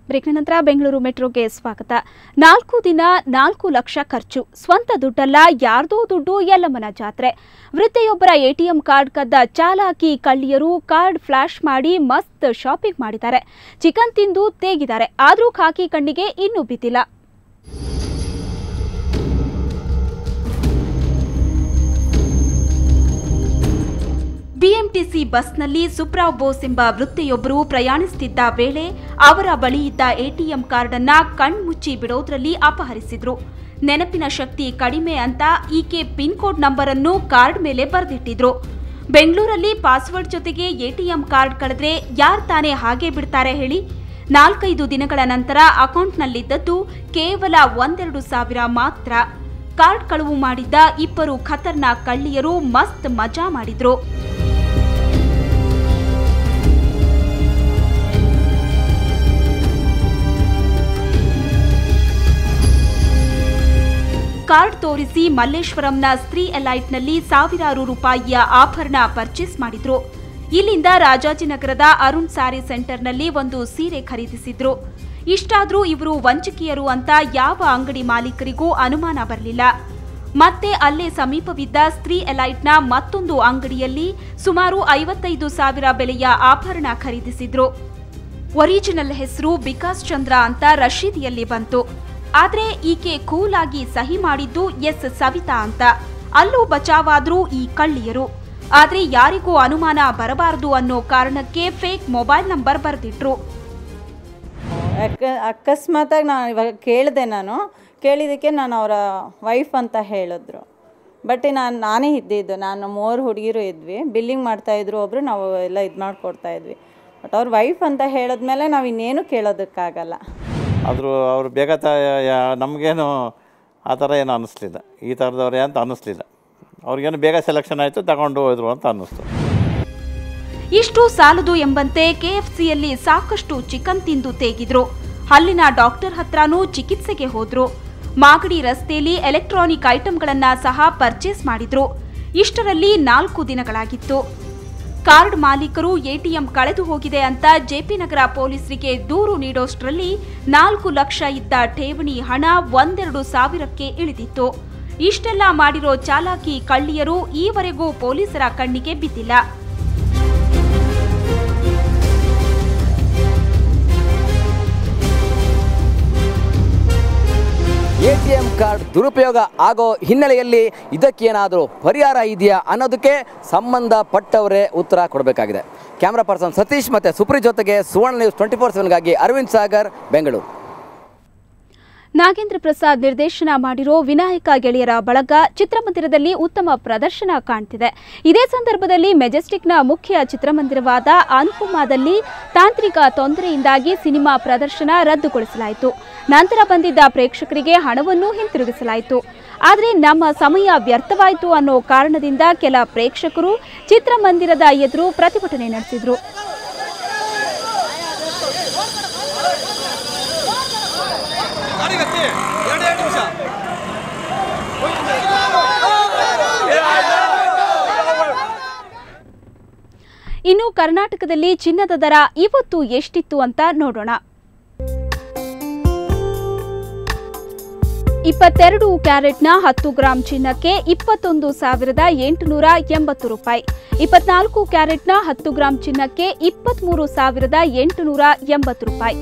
ಬ್ರೇಕ್ನ ನಂತರ ಬೆಂಗಳೂರು ಮೆಟ್ರೋಗೆ ಸ್ವಾಗತ. 4 ದಿನ 4 ಲಕ್ಷ ಖರ್ಚು, ಸ್ವಂತ ದುಡ್ಡಲ್ಲ ಯಾರ್ದೋ ದುಡ್ಡು ಯಲ್ಲಮ್ಮನ ಜಾತ್ರೆ. ವೃದ್ಧೆಯೊಬ್ಬರ ಎಟಿಎಂ ಕಾರ್ಡ್ ಕದ್ದ ಚಾಲಾಕಿ ಕಳ್ಳಿಯರು ಕಾರ್ಡ್ ಫ್ಲಾಶ್ ಮಾಡಿ ಮಸ್ತ್ ಶಾಪಿಂಗ್ ಮಾಡಿದ್ದಾರೆ. ಚಿಕನ್ ತಿಂದು ತೇಗಿದ್ದಾರೆ. ಆದರೂ ಖಾಕಿ ಕಣ್ಣಿಗೆ ಇನ್ನೂ ಬಿದ್ದಿಲ್ಲ. ಬಿಎಂಟಿಸಿ ಬಸ್ನಲ್ಲಿ ಸುಬ್ರಾವ್ ಬೋಸ್ ಎಂಬ ವೃದ್ಧೆಯೊಬ್ಬರು ಪ್ರಯಾಣಿಸುತ್ತಿದ್ದ ವೇಳೆ ಅವರ ಬಳಿ ಇದ್ದ ಎಟಿಎಂ ಕಾರ್ಡ್ ಅನ್ನ ಕಣ್ಮುಚ್ಚಿ ಬಿಡೋದ್ರಲ್ಲಿ ಅಪಹರಿಸಿದ್ರು. ನೆನಪಿನ ಶಕ್ತಿ ಕಡಿಮೆ ಅಂತ ಈಕೆ ಪಿನ್ ಕೋಡ್ ನಂಬರ್ ಅನ್ನು ಕಾರ್ಡ್ ಮೇಲೆ ಬರೆದಿಟ್ಟಿದ್ರು. ಬೆಂಗಳೂರಲ್ಲಿ ಪಾಸ್ವರ್ಡ್ ಜೊತೆಗೆ ಎಟಿಎಂ ಕಾರ್ಡ್ ಕಳೆದ್ರೆ ಯಾರು ತಾನೇ ಹಾಗೆ ಬಿಡ್ತಾರೆ ಹೇಳಿ? 4-5 ದಿನಗಳ ನಂತರ ಅಕೌಂಟ್ನಲ್ಲಿದ್ದದ್ದು ಕೇವಲ 1-2 ಸಾವಿರ ಮಾತ್ರ. ಕಾರ್ಡ್ ಕಳವು ಮಾಡಿದ್ದ 2 ಖತರ್ನಾಕ್ ಕಳ್ಳಿಯರು ಮಸ್ತ್ ಮಜಾ ಮಾಡಿದ್ರು. ಕಾರ್ಡ್ ತೋರಿಸಿ ಮಲ್ಲೇಶ್ವರಂನ ಸ್ತ್ರೀ ಎಲೈಟ್ನಲ್ಲಿ ಸಾವಿರಾರು ರೂಪಾಯಿಯ ಆಭರಣ ಪರ್ಚೇಸ್ ಮಾಡಿದ್ರು. ಇಲ್ಲಿಂದ ರಾಜಾಜಿನಗರದ ಅರುಣ್ ಸ್ಯಾರಿ ಸೆಂಟರ್ನಲ್ಲಿ ಒಂದು ಸೀರೆ ಖರೀದಿಸಿದ್ರು. ಇಷ್ಟಾದ್ರೂ ಇವರು ವಂಚಕಿಯರು ಅಂತ ಯಾವ ಅಂಗಡಿ ಮಾಲೀಕರಿಗೂ ಅನುಮಾನ ಬರಲಿಲ್ಲ. ಮತ್ತೆ ಅಲ್ಲೇ ಸಮೀಪವಿದ್ದ ಸ್ತ್ರೀ ಎಲೈಟ್ನ ಮತ್ತೊಂದು ಅಂಗಡಿಯಲ್ಲಿ ಸುಮಾರು 55 ಸಾವಿರ ಬೆಲೆಯ ಆಭರಣ ಖರೀದಿಸಿದ್ರು. ಒರಿಜಿನಲ್ ಹೆಸರು ಬಿಕಾಸ್ ಚಂದ್ರ ಅಂತ ರಶೀದಿಯಲ್ಲಿ ಬಂತು. ಆದ್ರೆ ಈಕೆ ಕೂಲ್ ಆಗಿ ಸಹಿ ಮಾಡಿದ್ದು ಎಸ್ ಸವಿತಾ ಅಂತ. ಅಲ್ಲೂ ಬಚಾವಾದ್ರೂ ಈ ಕಳ್ಳಿಯರು. ಆದ್ರೆ ಯಾರಿಗೂ ಅನುಮಾನ ಬರಬಾರದು ಅನ್ನೋ ಕಾರಣಕ್ಕೆ ಫೇಕ್ ಮೊಬೈಲ್ ನಂಬರ್ ಬರೆದಿಟ್ರು. ಅಕಸ್ಮಾತಾಗಿ ನಾನು ಇವಾಗ ಕೇಳಿದ್ದಕ್ಕೆ ನಾನು ಅವರ ವೈಫ್ ಅಂತ ಹೇಳಿದ್ರು. ಬಟ್ ನಾನೇ ಇದ್ದಿದ್ದು, ನಾನು 3 ಹುಡುಗಿರು ಇದ್ವಿ. ಬಿಲ್ಲಿಂಗ್ ಮಾಡ್ತಾಯಿದ್ರು ಒಬ್ಬರು, ನಾವು ಎಲ್ಲ ಇದು ಮಾಡಿಕೊಡ್ತಾಯಿದ್ವಿ. ಬಟ್ ಅವ್ರ ವೈಫ್ ಅಂತ ಹೇಳಿದ್ಮೇಲೆ ನಾವು ಇನ್ನೇನು ಕೇಳೋದಕ್ಕಾಗಲ್ಲ. ಆದರೂ ಅವರು ಬೇಗ ನಮಗೇನು ಆ ಥರ ಏನು ಅನ್ನಿಸ್ಲಿಲ್ಲ, ಈ ಥರದವ್ರೆ ಅಂತ ಅನ್ನಿಸ್ಲಿಲ್ಲ. ಅವ್ರಿಗೇನು ಬೇಗ ಸೆಲೆಕ್ಷನ್ ಆಯಿತು, ತಗೊಂಡು ಹೋದ್ರು ಅಂತ ಅನ್ನಿಸ್ತು. ಇಷ್ಟು ಸಾಲದು ಎಂಬಂತೆ ಕೆಎಫ್ಸಿಯಲ್ಲಿ ಸಾಕಷ್ಟು ಚಿಕನ್ ತಿಂದು ತೇಗಿದ್ರು. ಅಲ್ಲಿನ ಡಾಕ್ಟರ್ ಹತ್ರನೂ ಚಿಕಿತ್ಸೆಗೆ ಹೋದ್ರು. ಮಾಗಡಿ ರಸ್ತೆಯಲ್ಲಿ ಎಲೆಕ್ಟ್ರಾನಿಕ್ ಐಟಂಗಳನ್ನ ಸಹ ಪರ್ಚೇಸ್ ಮಾಡಿದ್ರು. ಇಷ್ಟರಲ್ಲಿ 4 ದಿನಗಳಾಗಿತ್ತು. ಕಾರ್ಡ್ ಮಾಲೀಕರು ಎಟಿಎಂ ಕಳೆದು ಹೋಗಿದೆ ಅಂತ ಜೆಪಿ ನಗರ ಪೊಲೀಸರಿಗೆ ದೂರು ನೀಡೋಷ್ಟರಲ್ಲಿ 4 ಲಕ್ಷ ಇದ್ದ ಠೇವಣಿ ಹಣ 1-2 ಸಾವಿರಕ್ಕೆ ಇಳಿದಿತ್ತು. ಇಷ್ಟೆಲ್ಲ ಮಾಡಿರೋ ಚಾಲಾಕಿ ಕಳ್ಳಿಯರು ಈವರೆಗೂ ಪೊಲೀಸರ ಕಣ್ಣಿಗೆ ಬಿದ್ದಿಲ್ಲ. ಎಟಿಎಂ ಕಾರ್ಡ್ ದುರುಪಯೋಗ ಆಗೋ ಹಿನ್ನೆಲೆಯಲ್ಲಿ ಇದಕ್ಕೇನಾದರೂ ಪರಿಹಾರ ಇದೆಯಾ ಅನ್ನೋದಕ್ಕೆ ಸಂಬಂಧಪಟ್ಟವರೇ ಉತ್ತರ ಕೊಡಬೇಕಾಗಿದೆ. ಕ್ಯಾಮ್ರಾ ಪರ್ಸನ್ ಸತೀಶ್ ಮತ್ತು ಸುಪ್ರಿ ಜೊತೆಗೆ ಸುವರ್ಣ ನ್ಯೂಸ್ 24/7ಗಾಗಿ ಅರವಿಂದ್ ಸಾಗರ್, ಬೆಂಗಳೂರು. ನಾಗೇಂದ್ರ ಪ್ರಸಾದ್ ನಿರ್ದೇಶನ ಮಾಡಿರೋ ವಿನಾಯಕ ಗೆಳೆಯರ ಬಳಗ ಚಿತ್ರಮಂದಿರದಲ್ಲಿ ಉತ್ತಮ ಪ್ರದರ್ಶನ ಕಾಣ್ತಿದೆ. ಇದೇ ಸಂದರ್ಭದಲ್ಲಿ ಮೆಜೆಸ್ಟಿಕ್ನ ಮುಖ್ಯ ಚಿತ್ರಮಂದಿರವಾದ ಅನ್ಪುಮಾದಲ್ಲಿ ತಾಂತ್ರಿಕ ತೊಂದರೆಯಿಂದಾಗಿ ಸಿನಿಮಾ ಪ್ರದರ್ಶನ ರದ್ದುಗೊಳಿಸಲಾಯಿತು. ನಂತರ ಬಂದಿದ್ದ ಪ್ರೇಕ್ಷಕರಿಗೆ ಹಣವನ್ನು ಹಿಂತಿರುಗಿಸಲಾಯಿತು. ಆದರೆ ನಮ್ಮ ಸಮಯ ವ್ಯರ್ಥವಾಯಿತು ಅನ್ನೋ ಕಾರಣದಿಂದ ಕೆಲ ಪ್ರೇಕ್ಷಕರು ಚಿತ್ರಮಂದಿರದ ಎದುರು ಪ್ರತಿಭಟನೆ ನಡೆಸಿದರು. ಇನ್ನು ಕರ್ನಾಟಕದಲ್ಲಿ ಚಿನ್ನದ ದರ ಇವತ್ತು ಎಷ್ಟಿತ್ತು ಅಂತ ನೋಡೋಣ. 22 ಕ್ಯಾರೆಟ್ನ 10 ಗ್ರಾಂ ಚಿನ್ನಕ್ಕೆ 21,880 ರೂಪಾಯಿ. 24 ಕ್ಯಾರೆಟ್ನ 10 ಗ್ರಾಂ ಚಿನ್ನಕ್ಕೆ 23,880 ರೂಪಾಯಿ.